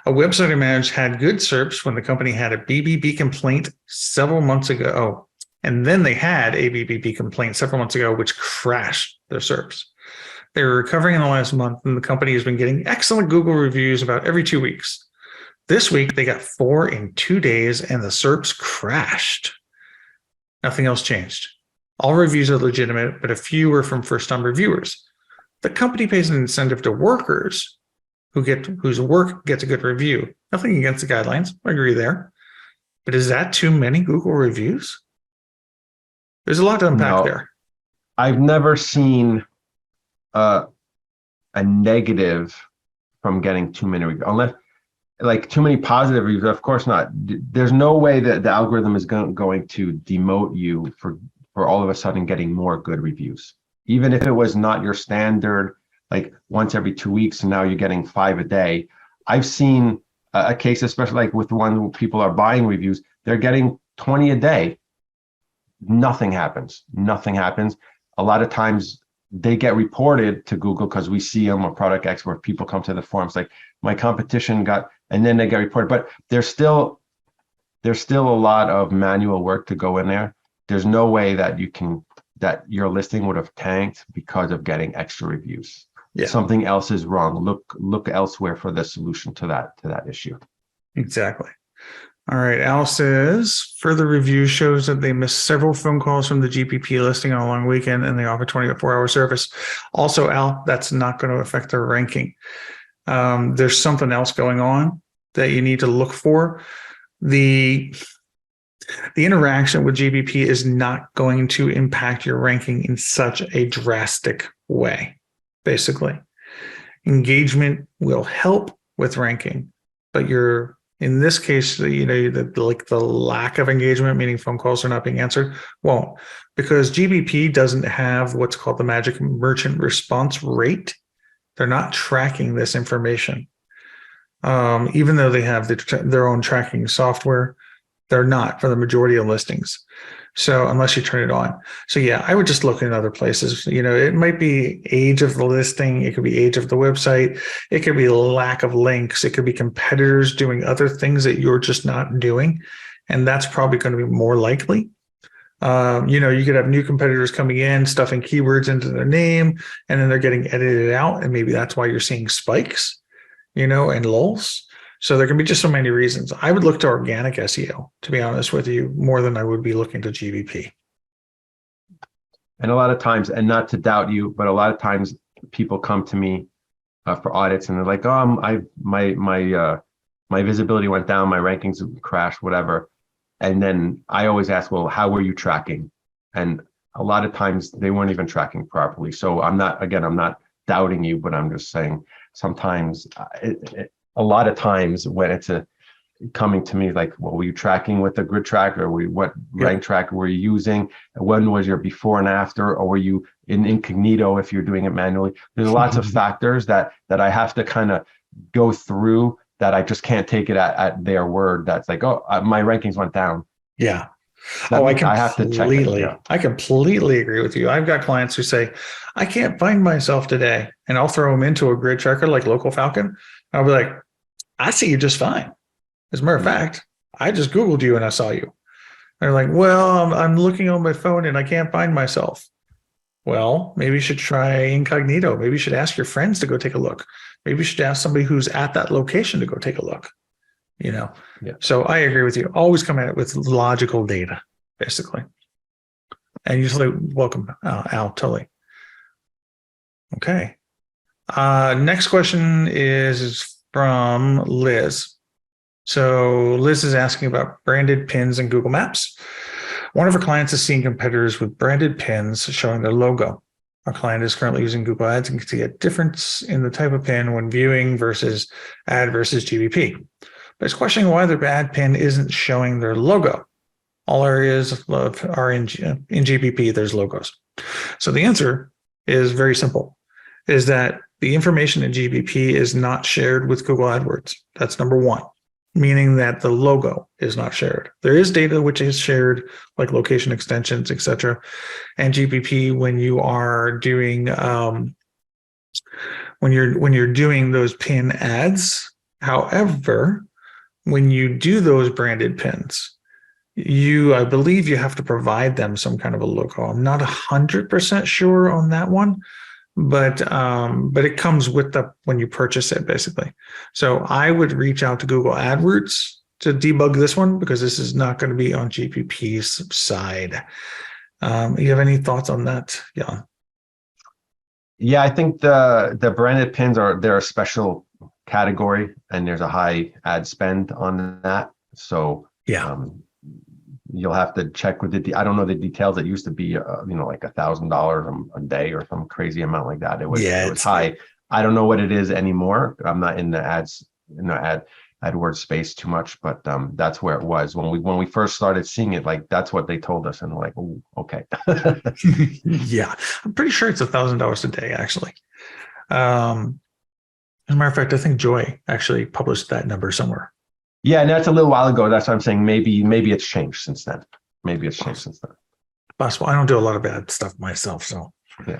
a website I managed had good SERPs when the company had a BBB complaint several months ago. Oh, and then they had a BBB complaint several months ago, which crashed their SERPs. They were recovering in the last month, and the company has been getting excellent Google reviews about every 2 weeks. This week, they got 4 in 2 days, and the SERPs crashed. Nothing else changed. All reviews are legitimate, but a few were from first-time reviewers. The company pays an incentive to workers whose work gets a good review. Nothing against the guidelines. I agree there. But is that too many Google reviews? There's a lot to unpack there. I've never seen a negative from getting too many reviews, unless like too many positive reviews. Of course not. There's no way that the algorithm is going to demote you for all of a sudden getting more good reviews. Even if it was not your standard, like once every 2 weeks, and now you're getting 5 a day. I've seen a case, especially like with the one where people are buying reviews, they're getting 20 a day. Nothing happens. A lot of times they get reported to Google because we see them, or Product X, where people come to the forums like, my competition got, and then they get reported. But there's still a lot of manual work to go in there. There's no way that your listing would have tanked because of getting extra reviews. Yeah. Something else is wrong. Look elsewhere for the solution to that issue. Exactly. All right. Al says, further review shows that they missed several phone calls from the GBP listing on a long weekend, and they offer 24-hour service. Also, Al, that's not going to affect their ranking. There's something else going on that you need to look for. The interaction with GBP is not going to impact your ranking in such a drastic way. Basically, engagement will help with ranking, but in this case, the lack of engagement, meaning phone calls are not being answered, won't, because GBP doesn't have what's called the magic merchant response rate. They're not tracking this information. Even though they have their own tracking software, they're not for the majority of listings. So unless you turn it on. So yeah, I would just look in other places. It might be age of the listing. It could be age of the website. It could be lack of links. It could be competitors doing other things that you're just not doing. And that's probably going to be more likely. You could have new competitors coming in, stuffing keywords into their name, and then they're getting edited out. And maybe that's why you're seeing spikes, and lulls. So there can be just so many reasons. I would look to organic SEO, to be honest with you, more than I would be looking to GBP. And a lot of times, and not to doubt you, but a lot of times people come to me for audits, and they're like, "Oh, my visibility went down, my rankings crashed, whatever." And then I always ask, "Well, how were you tracking?" And a lot of times they weren't even tracking properly. So I'm not doubting you, but I'm just saying sometimes a lot of times when it's coming to me like, well, were you tracking with a grid tracker? What rank tracker were you using? When was your before and after? Or were you in incognito if you're doing it manually? There's lots of factors that I have to kind of go through that I just can't take it at their word. That's like, oh, my rankings went down. Yeah. I have to check it. Yeah. I completely agree with you. I've got clients who say, I can't find myself today. And I'll throw them into a grid tracker like Local Falcon. I'll be like, I see you just fine. As a matter of fact, I just Googled you and I saw you. They're like, well, I'm looking on my phone and I can't find myself. Well, maybe you should try incognito. Maybe you should ask your friends to go take a look. Maybe you should ask somebody who's at that location to go take a look. Yeah. So I agree with you. Always come at it with logical data, basically. And usually, welcome, Al, totally. Okay. Next question is from Liz. So Liz is asking about branded pins in Google Maps. One of our clients is seeing competitors with branded pins showing their logo. Our client is currently using Google Ads and can see a difference in the type of pin when viewing versus ad versus GBP. But it's questioning why their ad pin isn't showing their logo. All areas are in GBP, there's logos. So the answer is very simple, is that the information in GBP is not shared with Google AdWords. That's number one, meaning that the logo is not shared. There is data which is shared, like location extensions, etc. And GBP, when you are doing when you're doing those pin ads. However, when you do those branded pins, I believe you have to provide them some kind of a logo. I'm not 100% sure on that one, but it comes with when you purchase it, basically. So I would reach out to Google AdWords to debug this one, because this is not going to be on GPP's side. You have any thoughts on that, Jan? Yeah, I think the branded pins they're a special category, and there's a high ad spend on that. So yeah. You'll have to check with I don't know the details. It used to be, like $1,000 a day or some crazy amount like that. It was high. I don't know what it is anymore. I'm not in the AdWords space too much, but that's where it was when we first started seeing it. Like, that's what they told us, and we're like, oh, okay. Yeah, I'm pretty sure it's $1,000 a day, actually. As a matter of fact, I think Joy actually published that number somewhere. Yeah, and that's a little while ago. That's what I'm saying. Maybe it's changed since then. Possible. I don't do a lot of bad stuff myself, so. Yeah.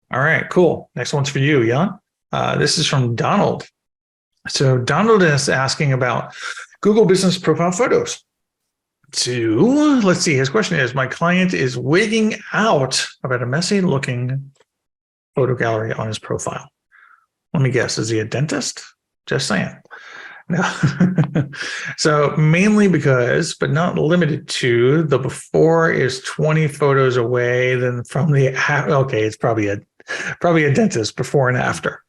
All right, cool. Next one's for you, Jan. This is from Donald. So Donald is asking about Google Business Profile photos. So let's see. His question is, my client is wigging out about a messy looking photo gallery on his profile. Let me guess. Is he a dentist? Just saying. No. So mainly because, but not limited to, the before is 20 photos away then from the okay, it's probably a dentist before and after.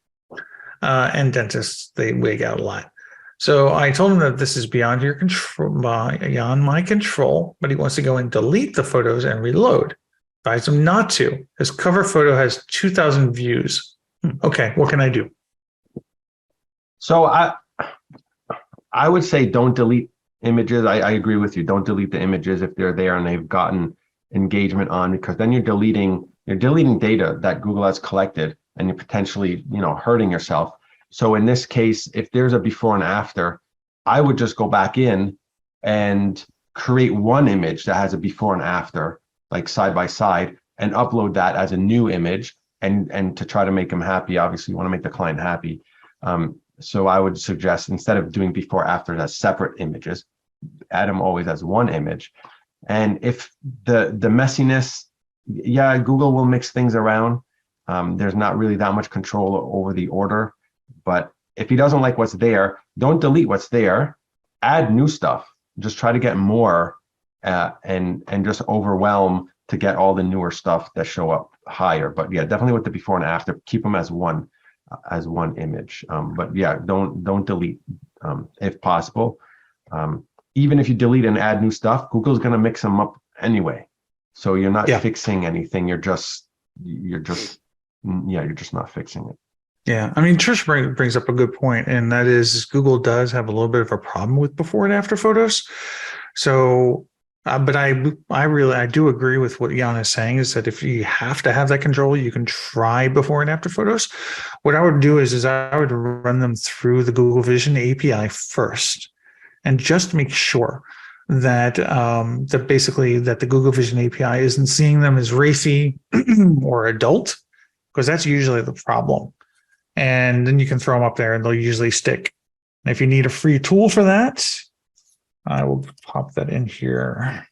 And dentists, they wig out a lot. So I told him that this is beyond your control, beyond my control, but he wants to go and delete the photos and reload. Advise him not to. His cover photo has 2,000 views. Okay, what can I do? So I would say don't delete images. I agree with you. Don't delete the images if they're there and they've gotten engagement on, because then you're deleting data that Google has collected, and you're potentially, hurting yourself. So in this case, if there's a before and after, I would just go back in and create one image that has a before and after, like side by side, and upload that as a new image, and to try to make them happy. Obviously, you want to make the client happy. So I would suggest, instead of doing before after as separate images, add them always as one image. And if the messiness, yeah, Google will mix things around. There's not really that much control over the order. But if he doesn't like what's there, don't delete what's there. Add new stuff. Just try to get more and just overwhelm to get all the newer stuff that show up higher. But yeah, definitely with the before and after, keep them as one image. But yeah, don't delete if possible. Even if you delete and add new stuff, Google's going to mix them up anyway. So you're not fixing anything. You're just not fixing it. Yeah, I mean, Trish brings up a good point, and that is Google does have a little bit of a problem with before and after photos. So But I do agree with what Jan is saying, is that if you have to have that control, you can try before and after photos. What I would do is I would run them through the Google Vision API first, and just make sure that that basically that the Google Vision API isn't seeing them as racy or adult, because that's usually the problem. And then you can throw them up there and they'll usually stick. And if you need a free tool for that, I will pop that in here.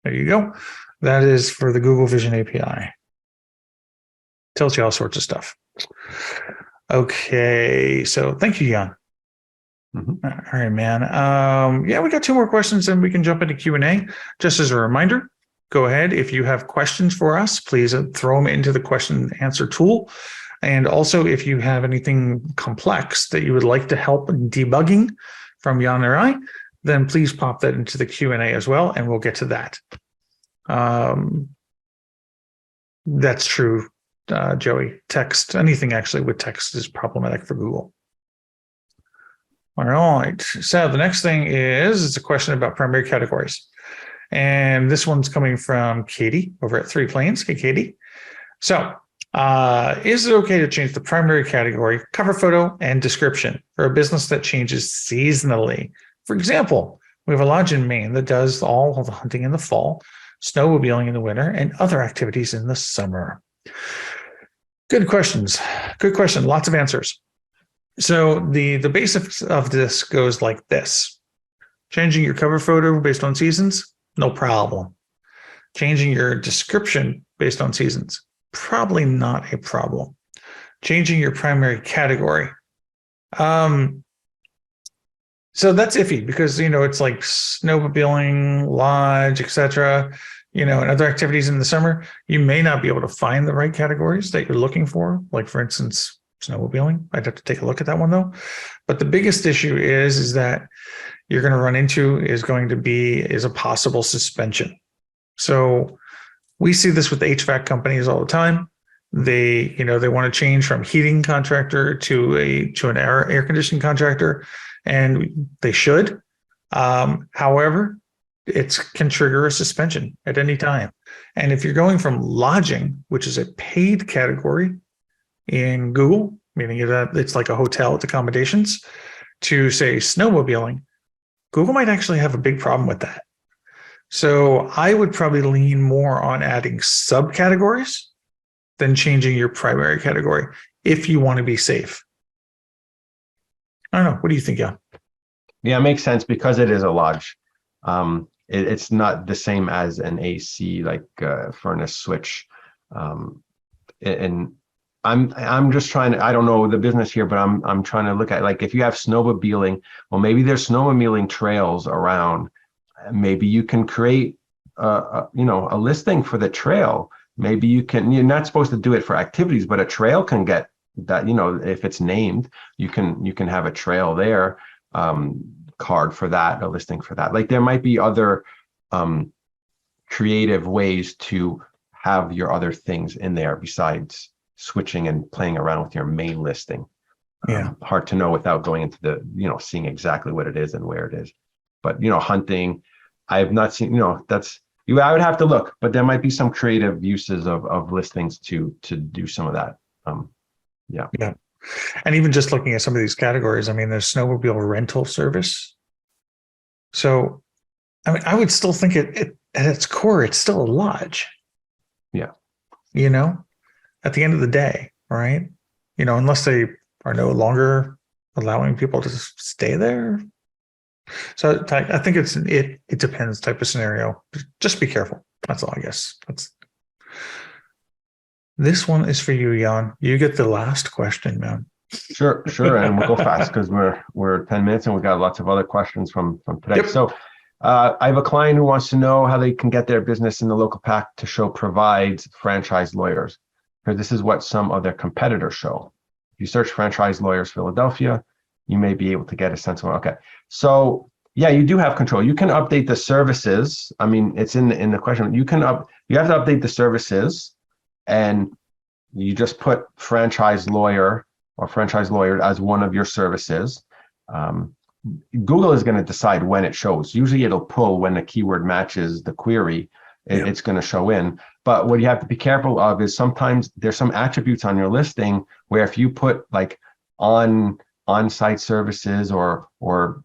There you go. That is for the Google Vision API. Tells you all sorts of stuff. Okay, so thank you, Jan. Mm-hmm. All right, man. Yeah, we got 2 more questions and we can jump into Q&A. Just as a reminder, go ahead. If you have questions for us, please throw them into the question and answer tool. And also, if you have anything complex that you would like to help in debugging from Jan or I, then please pop that into the Q&A as well, and we'll get to that. That's true, Joey. Text, anything actually with text is problematic for Google. All right. So the next thing is, it's a question about primary categories. And this one's coming from Katie over at 3 Planes. Hey, Katie. So, is it okay to change the primary category, cover photo, and description for a business that changes seasonally? For example, we have a lodge in Maine that does all of the hunting in the fall, snowmobiling in the winter, and other activities in the summer. Good questions. Good question. Lots of answers. So the basics of this goes like this. Changing your cover photo based on seasons, no problem. Changing your description based on seasons, probably not a problem. Changing your primary category. So that's iffy because, it's like snowmobiling, lodge, etc., and other activities in the summer. You may not be able to find the right categories that you're looking for. Like, for instance, snowmobiling. I'd have to take a look at that one though. But the biggest issue is that you're going to run into is a possible suspension. So we see this with HVAC companies all the time. They want to change from heating contractor to an air conditioning contractor, and they should. However, it can trigger a suspension at any time. And if you're going from lodging, which is a paid category in Google, meaning that it's like a hotel with accommodations, to say snowmobiling, Google might actually have a big problem with that. So I would probably lean more on adding subcategories than changing your primary category if you want to be safe. I don't know. What do you think, Jan? Yeah, it makes sense because it is a lodge. It's not the same as an AC, like furnace switch. And I'm just trying to, I don't know the business here, but I'm trying to look at, like, if you have snowmobiling, well, maybe there's snowmobiling trails around. Maybe you can create a listing for the trail. Maybe you're not supposed to do it for activities, but a trail can get that, if it's named, you can have a trail there, card for that, a listing for that. Like, there might be other creative ways to have your other things in there besides switching and playing around with your main listing. Yeah. Hard to know without going into the, seeing exactly what it is and where it is. But, hunting, I have not seen, I would have to look, but there might be some creative uses of listings to do some of that. Yeah. And even just looking at some of these categories, there's snowmobile rental service. So, I would still think it at its core, it's still a lodge. Yeah. At the end of the day, right? Unless they are no longer allowing people to stay there. So I think it depends type of scenario. Just be careful. That's all, I guess. This one is for you, Jan. You get the last question, man. Sure. And we'll go fast because we're 10 minutes and we got lots of other questions from today. Yep. So I have a client who wants to know how they can get their business in the local pack to show provides franchise lawyers. Because this is what some of their competitors show. If you search franchise lawyers Philadelphia, you may be able to get a sense of, okay. So yeah, you do have control. You can update the services. It's in the question. You have to update the services, and you just put franchise lawyer or franchise lawyer as one of your services. Google is going to decide when it shows. Usually it'll pull when the keyword matches the query, it's going to show in. But what you have to be careful of is sometimes there's some attributes on your listing where if you put like on-site services or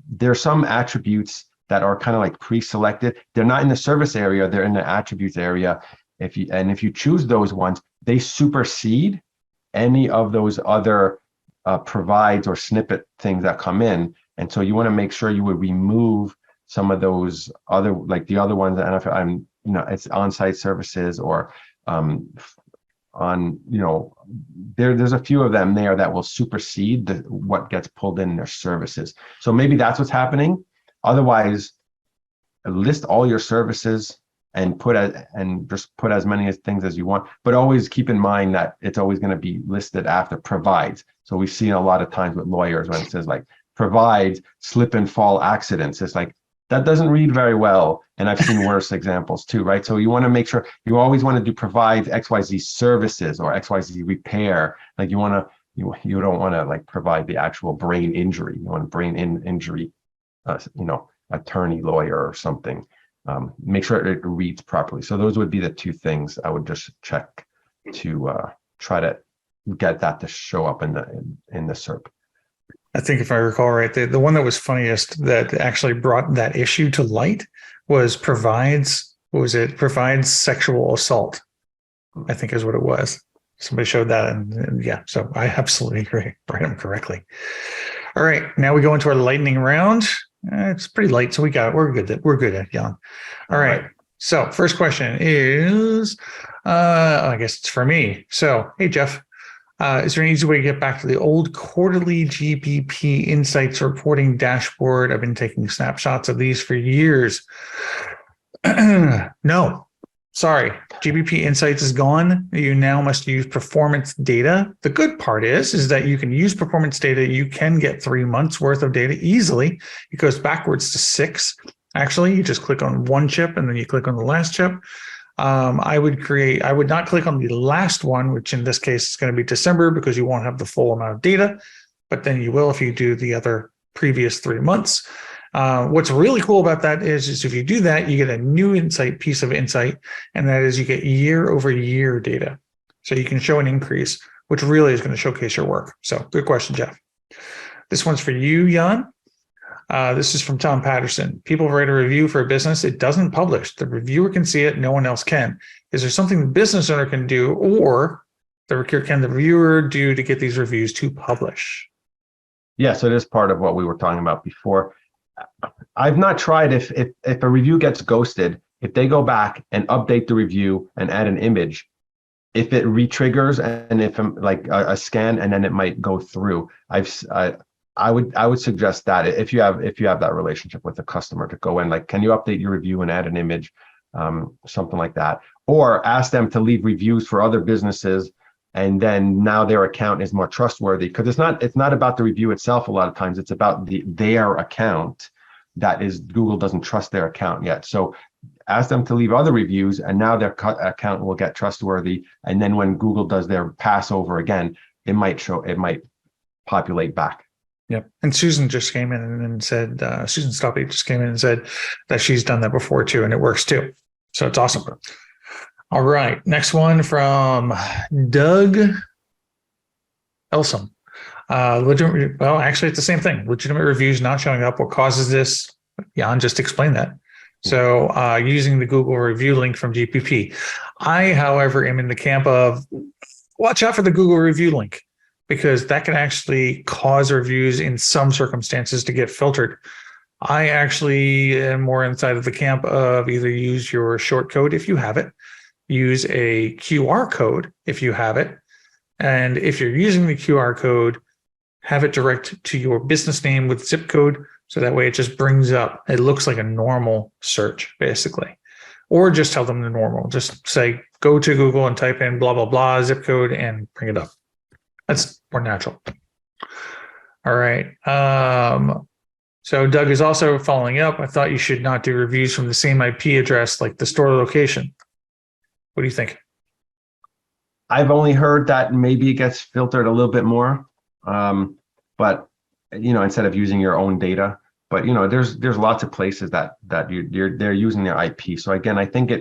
there's some attributes that are kind of like pre-selected. They're not in the service area, they're in the attributes area. If you choose those ones, they supersede any of those other provides or snippet things that come in. And so you want to make sure you would remove some of those other, like the other ones. And if I'm, it's on-site services or there's a few of them there that will supersede what gets pulled in their services. So maybe that's what's happening. Otherwise, list all your services and just put as many things as you want, but always keep in mind that it's always going to be listed after provides. So we've seen a lot of times with lawyers when it says like provides slip and fall accidents. It's like, that doesn't read very well. And I've seen worse examples too, right? So you want to make sure you always want to do provide XYZ services or XYZ repair. Like you don't want to like provide the actual brain injury. You want a brain injury, attorney, lawyer or something. Make sure it reads properly. So those would be the two things I would just check to try to get that to show up in the SERP. I think if I recall right, the one that was funniest that actually brought that issue to light was provides sexual assault, I think is what it was. Somebody showed that, and yeah, so I absolutely agree. Write them correctly. All right, now we go into our lightning round. It's pretty light, so we're good at Jan. All right. So first question is, I guess it's for me. So, hey Jeff, is there an easy way to get back to the old quarterly GBP Insights reporting dashboard? I've been taking snapshots of these for years. No, sorry. GBP Insights is gone. You now must use performance data. The good part is that you can use performance data. You can get 3 months worth of data easily. It goes backwards to 6. Actually, you just click on one chip and then you click on the last chip. I would not click on the last one, which in this case is going to be December because you won't have the full amount of data, but then you will if you do the other previous 3 months. What's really cool about that is if you do that, you get a new piece of insight, and that is you get year over year data. So you can show an increase, which really is going to showcase your work. So good question, Jeff. This one's for you, Jan. This is from Tom Patterson. People write a review for a business. It doesn't publish. The reviewer can see it. No one else can. Is there something the business owner can do, or can the reviewer do to get these reviews to publish? Yeah, so it is part of what we were talking about before. I've not tried if a review gets ghosted, if they go back and update the review and add an image, if it re-triggers and if like a scan and then it might go through. I would suggest that if you have that relationship with the customer to go in, like, can you update your review and add an image, something like that, or ask them to leave reviews for other businesses, and then now their account is more trustworthy, because it's not about the review itself. A lot of times it's about their account. That is, Google doesn't trust their account yet. So ask them to leave other reviews, and now their account will get trustworthy. And then when Google does their pass over again, it might populate back. Yep. And Susan just came in and said, Susan Stoppy just came in and said that she's done that before too, and it works too. So it's awesome. All right. Next one from Doug Elsom. Well, actually, it's the same thing. Legitimate reviews not showing up. What causes this? Jan just explained that. So using the Google review link from GPP. I, however, am in the camp of watch out for the Google review link, because that can actually cause reviews in some circumstances to get filtered. I actually am more inside of the camp of either use your short code if you have it, use a QR code if you have it, and if you're using the QR code, have it direct to your business name with zip code, so that way it just brings up, it looks like a normal search, basically. Or just tell them the normal. Just say, go to Google and type in blah, blah, blah, zip code, and bring it up. That's more natural. All right. So Doug is also following up. I thought you should not do reviews from the same IP address like the store location. What do you think? I've only heard that maybe it gets filtered a little bit more. But, instead of using your own data, But there's lots of places that they're using their IP. So again, I think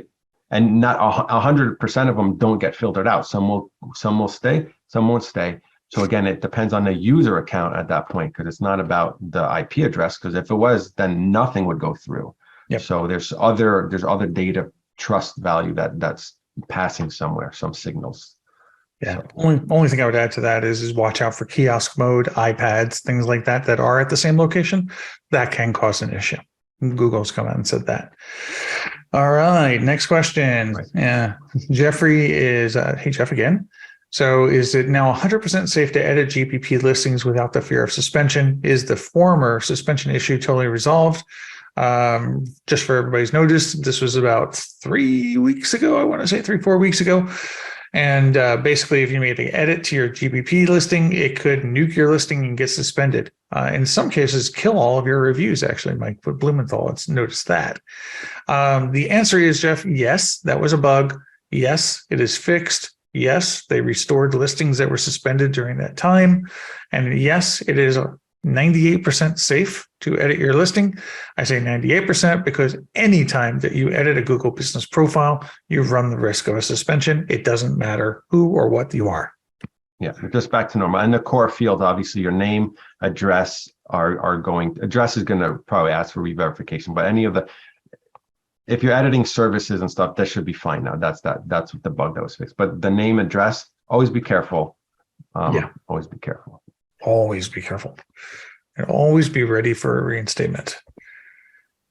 and not 100% of them don't get filtered out. Some will stay, some won't stay. So again, it depends on the user account at that point, because it's not about the IP address. Because if it was, then nothing would go through. Yep. So there's other data trust value that's passing somewhere, some signals. Yeah. Only thing I would add to that is watch out for kiosk mode, iPads, things like that are at the same location. That can cause an issue. Google's come out and said that. All right. Next question. Right. Yeah. Jeffrey is, hey, Jeff again. So is it now 100% safe to edit GBP listings without the fear of suspension? Is the former suspension issue totally resolved? Just for everybody's notice, this was about 3 weeks ago. I want to say 3-4 weeks ago. And basically, if you made an edit to your GBP listing, it could nuke your listing and get suspended. In some cases, kill all of your reviews, actually. Mike Blumenthal has noticed that. The answer is, Jeff, yes, that was a bug. Yes, it is fixed. Yes, they restored listings that were suspended during that time. And yes, it is 98% safe to edit your listing. I say 98% because anytime that you edit a Google business profile, you run the risk of a suspension. It doesn't matter who or what you are. Yeah, just back to normal. And the core field, obviously, your name, address address is going to probably ask for re-verification, but if you're editing services and stuff, that should be fine now. That's the bug that was fixed. But the name, address, always be careful. Always be careful. Always be careful. And always be ready for a reinstatement.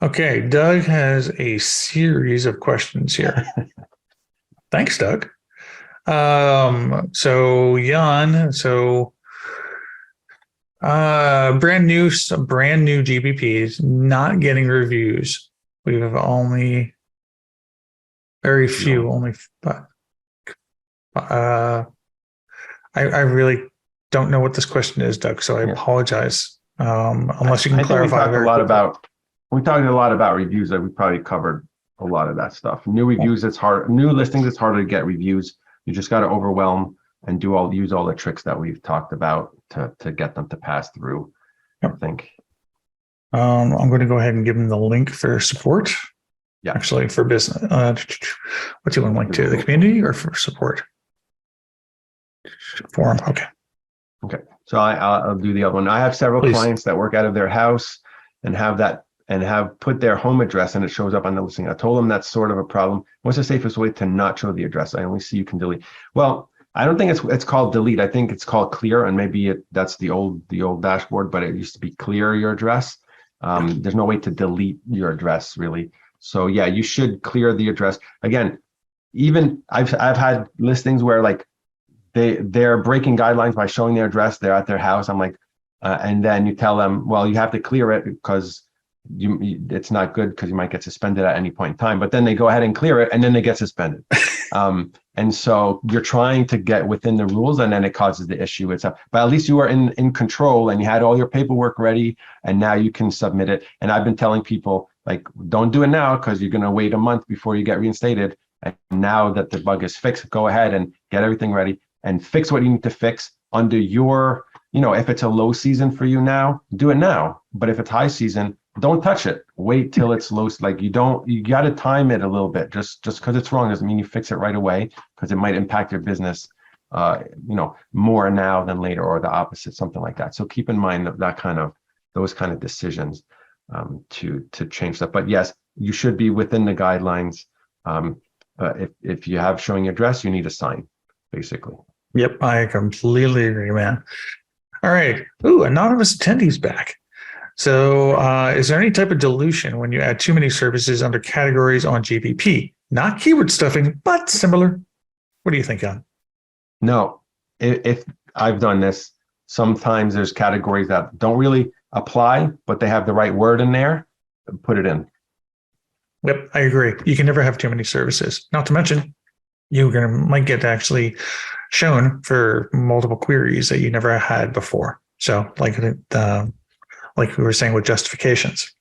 Okay, Doug has a series of questions here. Thanks, Doug. So Jan, brand new GBPs, not getting reviews. We have only very few, but I really don't know what this question is, Doug. So I apologize. Unless you can clarify. We talked a lot about reviews. That we probably covered a lot of that stuff. New reviews, it's hard. New listings, it's harder to get reviews. You just got to overwhelm and use all the tricks that we've talked about to get them to pass through. I think. I'm going to go ahead and give them the link for support. Yeah. Actually, for business. What do you want to link to? The community or for support? Forum. Okay. Okay. So I'll do the other one. I have several clients that work out of their house and have put their home address and it shows up on the listing. I told them that's sort of a problem. What's the safest way to not show the address? I only see you can delete. Well, I don't think it's called delete. I think it's called clear, and maybe that's the old dashboard, but it used to be clear your address. There's no way to delete your address really. So yeah, you should clear the address. Again, even I've had listings where like they're breaking guidelines by showing their address. They're at their house. I'm like, and then you tell them, well, you have to clear it because it's not good because you might get suspended at any point in time. But then they go ahead and clear it, and then they get suspended. And so you're trying to get within the rules, and then it causes the issue itself. But at least you are in control, and you had all your paperwork ready, and now you can submit it. And I've been telling people, like, don't do it now because you're going to wait a month before you get reinstated. And now that the bug is fixed, go ahead and get everything ready and fix what you need to fix under your, if it's a low season for you now, do it now. But if it's high season, don't touch it. Wait till it's low. Like you got to time it a little bit. Just because it's wrong doesn't mean you fix it right away, because it might impact your business, more now than later, or the opposite, something like that. So keep in mind those kind of decisions to change stuff. But yes, you should be within the guidelines. If you have showing your address, you need a sign, basically. Yep, I completely agree, man. All right. Ooh, anonymous attendees back. So is there any type of dilution when you add too many services under categories on GBP? Not keyword stuffing, but similar. What do you think, Jan? No, if I've done this, sometimes there's categories that don't really apply, but they have the right word in there, put it in. Yep, I agree. You can never have too many services. Not to mention, might get actually shown for multiple queries that you never had before. So like we were saying with justifications.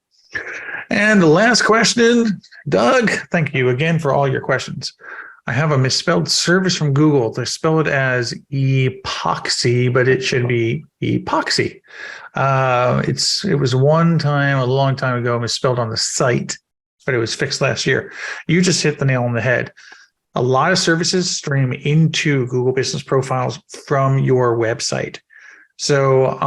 And the last question, Doug, thank you again for all your questions. I have a misspelled service from Google. They spell it as epoxy, but it should be epoxy. It was one time, a long time ago, misspelled on the site, but it was fixed last year. You just hit the nail on the head. A lot of services stream into Google Business Profiles from your website. So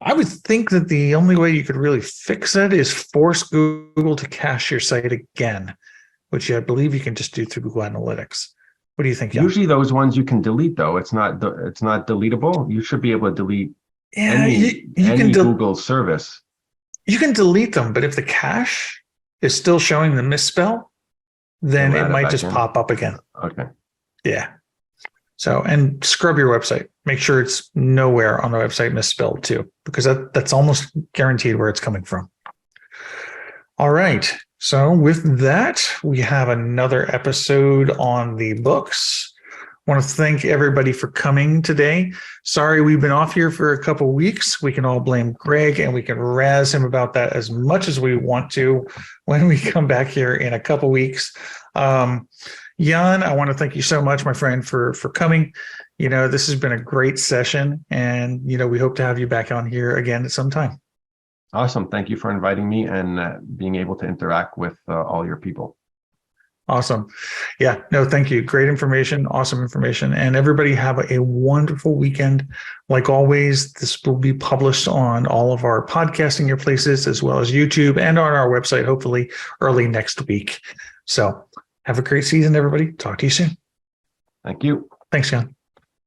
I would think that the only way you could really fix it is force Google to cache your site again, which I believe you can just do through Google Analytics. What do you think, Jan? Usually those ones you can delete, though. It's not deletable. You should be able to delete any Google service. You can delete them, but if the cache is still showing the misspell, then it might just pop up again. Okay. Yeah. So, and scrub your website. Make sure it's nowhere on the website misspelled too, because that's almost guaranteed where it's coming from. All right. So with that, we have another episode on the books. I want to thank everybody for coming today. Sorry, we've been off here for a couple of weeks. We can all blame Greg and we can razz him about that as much as we want to when we come back here in a couple of weeks. Jan, I want to thank you so much, my friend, for coming. This has been a great session, and, we hope to have you back on here again at some time. Awesome. Thank you for inviting me and being able to interact with all your people. Awesome. Yeah, no, thank you. Great information. Awesome information. And everybody have a wonderful weekend. Like always, this will be published on all of our podcasting your places, as well as YouTube and on our website, hopefully early next week. So have a great season, everybody. Talk to you soon. Thank you. Thanks, Jan.